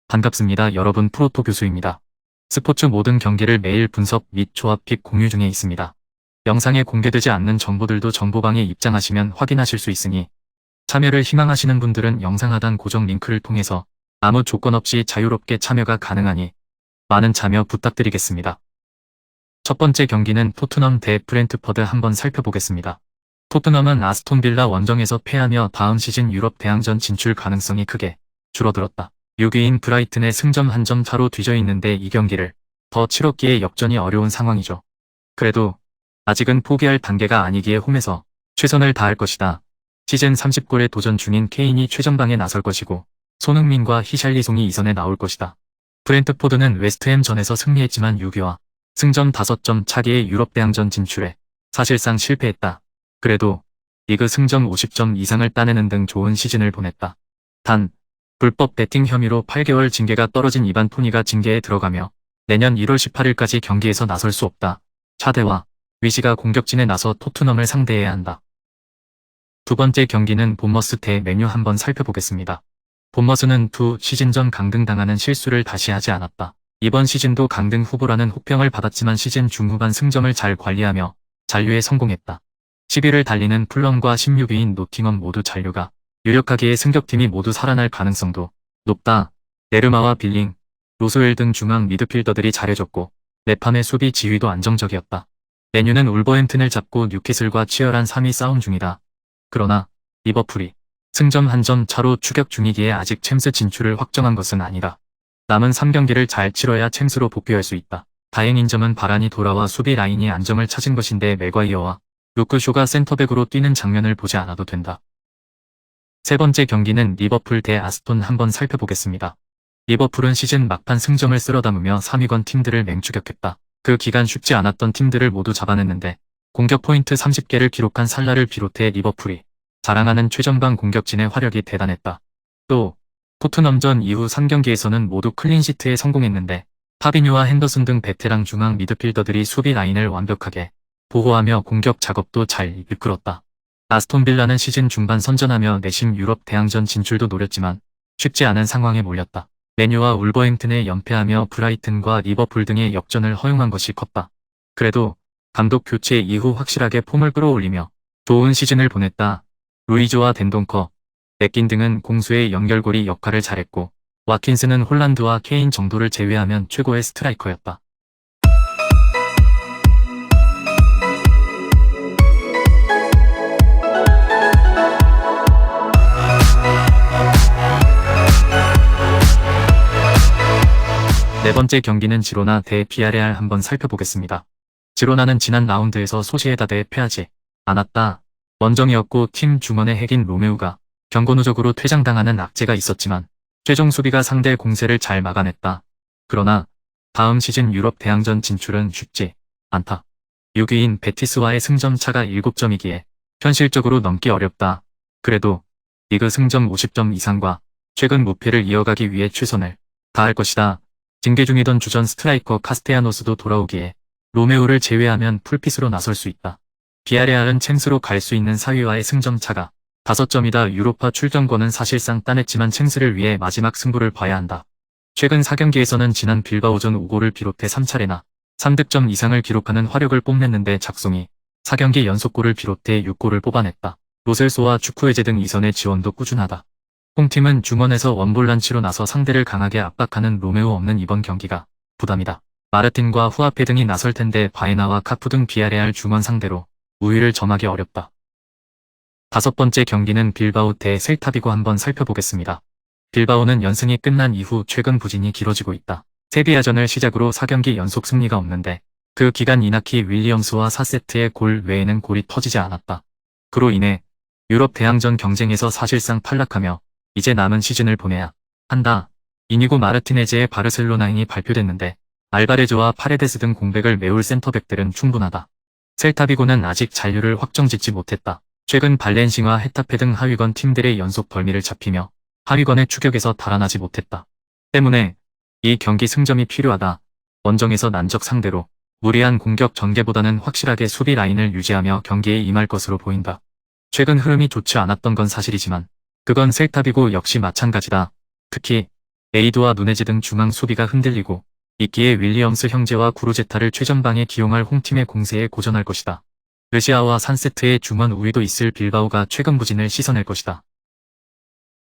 반갑습니다. 여러분, 프로토 교수입니다. 스포츠 모든 경기를 매일 분석 및 조합 픽 공유 중에 있습니다. 영상에 공개되지 않는 정보들도 정보방에 입장하시면 확인하실 수 있으니 참여를 희망하시는 분들은 영상 하단 고정 링크를 통해서 아무 조건 없이 자유롭게 참여가 가능하니 많은 참여 부탁드리겠습니다. 첫 번째 경기는 토트넘 대 브렌트퍼드 한번 살펴보겠습니다. 토트넘은 아스톤 빌라 원정에서 패하며 다음 시즌 유럽 대항전 진출 가능성이 크게 줄어들었다. 6위인 브라이튼의 승점 1점 차로 뒤져 있는데 이 경기를 더 치렀기에 역전이 어려운 상황이죠. 그래도 아직은 포기할 단계가 아니기에 홈에서 최선을 다할 것이다. 시즌 30골에 도전 중인 케인이 최전방에 나설 것이고 손흥민과 히샬리송이 이선에 나올 것이다. 브렌트포드는 웨스트햄전에서 승리했지만 6위와 승점 5점 차기의 유럽 대항전 진출에 사실상 실패했다. 그래도 리그 승점 50점 이상을 따내는 등 좋은 시즌을 보냈다. 단 불법 베팅 혐의로 8개월 징계가 떨어진 이반 토니가 징계에 들어가며 내년 1월 18일까지 경기에서 나설 수 없다. 차대와 위시가 공격진에 나서 토트넘을 상대해야 한다. 두 번째 경기는 본머스 대 맨유 한번 살펴보겠습니다. 본머스는 두 시즌 전 강등당하는 실수를 다시 하지 않았다. 이번 시즌도 강등 후보라는 혹평을 받았지만 시즌 중후반 승점을 잘 관리하며 잔류에 성공했다. 10위를 달리는 풀럼과 16위인 노팅엄 모두 잔류가 유력하기에 승격팀이 모두 살아날 가능성도 높다. 네르마와 빌링, 로스웰 등 중앙 미드필더들이 잘해줬고 네팜의 수비 지휘도 안정적이었다. 맨유는 울버햄튼을 잡고 뉴캐슬과 치열한 3위 싸움 중이다. 그러나 리버풀이 승점 1점 차로 추격 중이기에 아직 챔스 진출을 확정한 것은 아니다. 남은 3경기를 잘 치러야 챔스로 복귀할 수 있다. 다행인 점은 바란이 돌아와 수비 라인이 안정을 찾은 것인데 맥과이어와 루크쇼가 센터백으로 뛰는 장면을 보지 않아도 된다. 세 번째 경기는 리버풀 대 아스톤 한번 살펴보겠습니다. 리버풀은 시즌 막판 승점을 쓸어담으며 3위권 팀들을 맹추격했다. 그 기간 쉽지 않았던 팀들을 모두 잡아냈는데 공격 포인트 30개를 기록한 살라를 비롯해 리버풀이 자랑하는 최전방 공격진의 화력이 대단했다. 또 토트넘전 이후 3경기에서는 모두 클린시트에 성공했는데 파비뉴와 핸더슨 등 베테랑 중앙 미드필더들이 수비 라인을 완벽하게 보호하며 공격 작업도 잘 이끌었다. 아스톤 빌라는 시즌 중반 선전하며 내심 유럽 대항전 진출도 노렸지만 쉽지 않은 상황에 몰렸다. 맨유와 울버햄튼에 연패하며 브라이튼과 리버풀 등의 역전을 허용한 것이 컸다. 그래도 감독 교체 이후 확실하게 폼을 끌어올리며 좋은 시즌을 보냈다. 루이조와 덴동커, 맥긴 등은 공수의 연결고리 역할을 잘했고 와킨스는 홀란드와 케인 정도를 제외하면 최고의 스트라이커였다. 네 번째 경기는 지로나 대 비아레알 한번 살펴보겠습니다. 지로나는 지난 라운드에서 소시에다드에 패하지 않았다. 원정이었고 팀 중원의 핵인 로메우가 경고 누적으로 퇴장당하는 악재가 있었지만 최종 수비가 상대 공세를 잘 막아냈다. 그러나 다음 시즌 유럽 대항전 진출은 쉽지 않다. 6위인 베티스와의 승점 차가 7점이기에 현실적으로 넘기 어렵다. 그래도 리그 승점 50점 이상과 최근 무패를 이어가기 위해 최선을 다할 것이다. 징계 중이던 주전 스트라이커 카스테야노스도 돌아오기에 로메오를 제외하면 풀핏으로 나설 수 있다. 비아레알은 챔스로 갈 수 있는 4위와의 승점 차가 5점이다. 유로파 출전권은 사실상 따냈지만 챔스를 위해 마지막 승부를 봐야 한다. 최근 4경기에서는 지난 빌바오전 5골을 비롯해 3차례나 3득점 이상을 기록하는 화력을 뽐냈는데 작송이 4경기 연속골을 비롯해 6골을 뽑아냈다. 로셀소와 추쿠에제 등 이선의 지원도 꾸준하다. 홈팀은 중원에서 원볼란치로 나서 상대를 강하게 압박하는 로메오 없는 이번 경기가 부담이다. 마르틴과 후아페 등이 나설 텐데 바에나와 카푸 등 비아레알 중원 상대로 우위를 점하기 어렵다. 다섯 번째 경기는 빌바오 대 셀타비고 한번 살펴보겠습니다. 빌바오는 연승이 끝난 이후 최근 부진이 길어지고 있다. 세비야전을 시작으로 4경기 연속 승리가 없는데 그 기간 이나키 윌리엄스와 4세트의 골 외에는 골이 터지지 않았다. 그로 인해 유럽 대항전 경쟁에서 사실상 탈락하며 이제 남은 시즌을 보내야 한다. 이니고 마르티네즈의 바르셀로나인이 발표됐는데 알바레조와 파레데스 등 공백을 메울 센터백들은 충분하다. 셀타비고는 아직 잔류를 확정짓지 못했다. 최근 발렌시아 헤타페 등 하위권 팀들의 연속 벌미를 잡히며 하위권의 추격에서 달아나지 못했다. 때문에 이 경기 승점이 필요하다. 원정에서 난적 상대로 무리한 공격 전개보다는 확실하게 수비 라인을 유지하며 경기에 임할 것으로 보인다. 최근 흐름이 좋지 않았던 건 사실이지만 그건 셀탑이고 역시 마찬가지다. 특히 에이도와 누네즈 등 중앙 수비가 흔들리고 있기에 윌리엄스 형제와 구루제타를 최전방에 기용할 홈팀의 공세에 고전할 것이다. 르시아와 산세트의 중원 우위도 있을 빌바오가 최근 부진을 씻어낼 것이다.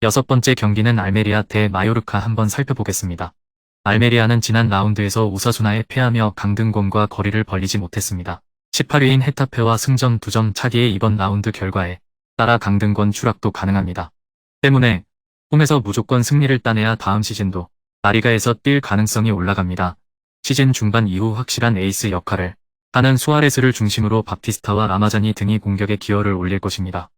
여섯 번째 경기는 알메리아 대 마요르카 한번 살펴보겠습니다. 알메리아는 지난 라운드에서 오사수나에 패하며 강등권과 거리를 벌리지 못했습니다. 18위인 헤타페와 승점 2점 차기의 이번 라운드 결과에 따라 강등권 추락도 가능합니다. 때문에 홈에서 무조건 승리를 따내야 다음 시즌도 라리가에서 뛸 가능성이 올라갑니다. 시즌 중반 이후 확실한 에이스 역할을 하는 수아레스를 중심으로 바티스타와 라마자니 등이 공격에 기여를 올릴 것입니다.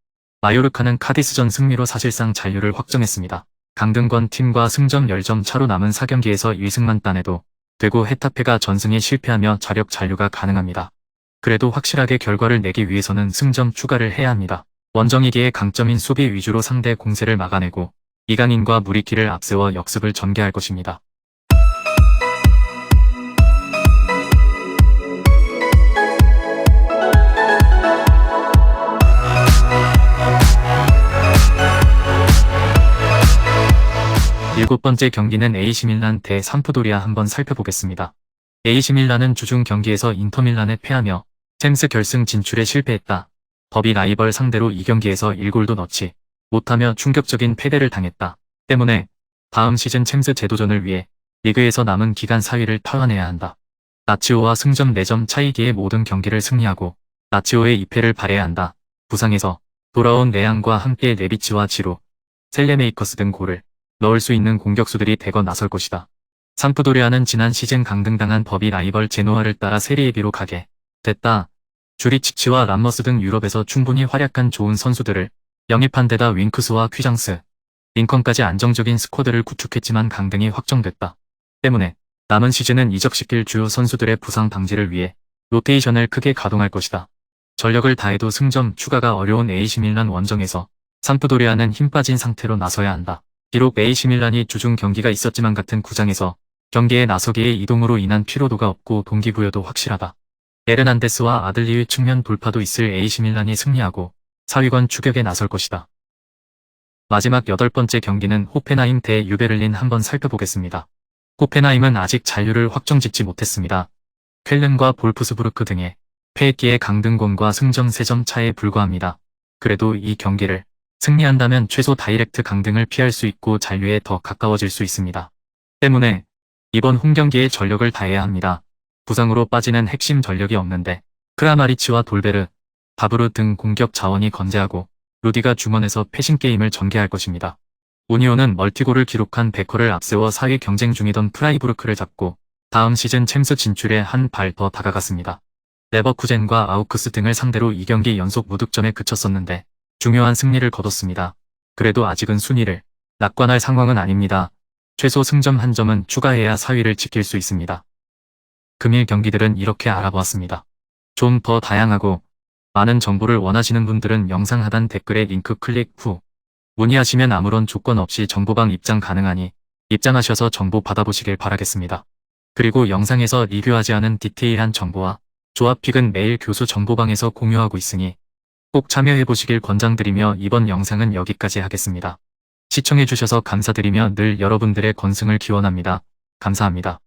마요르카는 카디스전 승리로 사실상 잔류를 확정했습니다. 강등권 팀과 승점 10점 차로 남은 4경기에서 1승만 따내도 되고 헤타페가 전승에 실패하며 자력 잔류가 가능합니다. 그래도 확실하게 결과를 내기 위해서는 승점 추가를 해야 합니다. 원정이기에 강점인 수비 위주로 상대 공세를 막아내고 이강인과 무리키를 앞세워 역습을 전개할 것입니다. 일곱 번째 경기는 AC밀란 대 삼프도리아 한번 살펴보겠습니다. AC밀란은 주중 경기에서 인터밀란에 패하며 챔스 결승 진출에 실패했다. 더비 라이벌 상대로 이 경기에서 1골도 넣지 못하며 충격적인 패배를 당했다. 때문에 다음 시즌 챔스 재도전을 위해 리그에서 남은 기간 4위를 탈환해야 한다. 라치오와 승점 4점 차이기에 모든 경기를 승리하고 라치오의 2패를 발해야 한다. 부상에서 돌아온 레앙과 함께 레비치와 지루, 셀레메이커스 등 골을 넣을 수 있는 공격수들이 대거 나설 것이다. 삼프도리아는 지난 시즌 강등당한 더비 라이벌 제노아를 따라 세리에비로 가게 됐다. 주리치치와 람머스 등 유럽에서 충분히 활약한 좋은 선수들을 영입한 데다 윙크스와 퀴장스, 링컨까지 안정적인 스쿼드를 구축했지만 강등이 확정됐다. 때문에 남은 시즌은 이적시킬 주요 선수들의 부상 방지를 위해 로테이션을 크게 가동할 것이다. 전력을 다해도 승점 추가가 어려운 AC밀란 원정에서 삼프도리아는 힘 빠진 상태로 나서야 한다. 비록 AC밀란이 주중 경기가 있었지만 같은 구장에서 경기에 나서기에 이동으로 인한 피로도가 없고 동기부여도 확실하다. 에르난데스와 아들리의 측면 돌파도 있을 AC밀란이 승리하고 4위권 추격에 나설 것이다. 마지막 8번째 경기는 호펜하임 대 유베를린 한번 살펴보겠습니다. 호펜하임은 아직 잔류를 확정짓지 못했습니다. 쾰른과 볼프스부르크 등의 패했기에 강등권과 승점 3점 차에 불과합니다. 그래도 이 경기를 승리한다면 최소 다이렉트 강등을 피할 수 있고 잔류에 더 가까워질 수 있습니다. 때문에 이번 홈경기에 전력을 다해야 합니다. 부상으로 빠지는 핵심 전력이 없는데 크라마리치와 돌베르, 바브르 등 공격 자원이 건재하고 루디가 중원에서 패싱 게임을 전개할 것입니다. 우니온은 멀티골을 기록한 베커를 앞세워 4위 경쟁 중이던 프라이부르크를 잡고 다음 시즌 챔스 진출에 한 발 더 다가갔습니다. 레버쿠젠과 아우크스 등을 상대로 2경기 연속 무득점에 그쳤었는데 중요한 승리를 거뒀습니다. 그래도 아직은 순위를 낙관할 상황은 아닙니다. 최소 승점 1점은 추가해야 4위를 지킬 수 있습니다. 금일 경기들은 이렇게 알아보았습니다. 좀 더 다양하고 많은 정보를 원하시는 분들은 영상 하단 댓글에 링크 클릭 후 문의하시면 아무런 조건 없이 정보방 입장 가능하니 입장하셔서 정보 받아보시길 바라겠습니다. 그리고 영상에서 리뷰하지 않은 디테일한 정보와 조합픽은 매일 교수 정보방에서 공유하고 있으니 꼭 참여해보시길 권장드리며 이번 영상은 여기까지 하겠습니다. 시청해주셔서 감사드리며 늘 여러분들의 건승을 기원합니다. 감사합니다.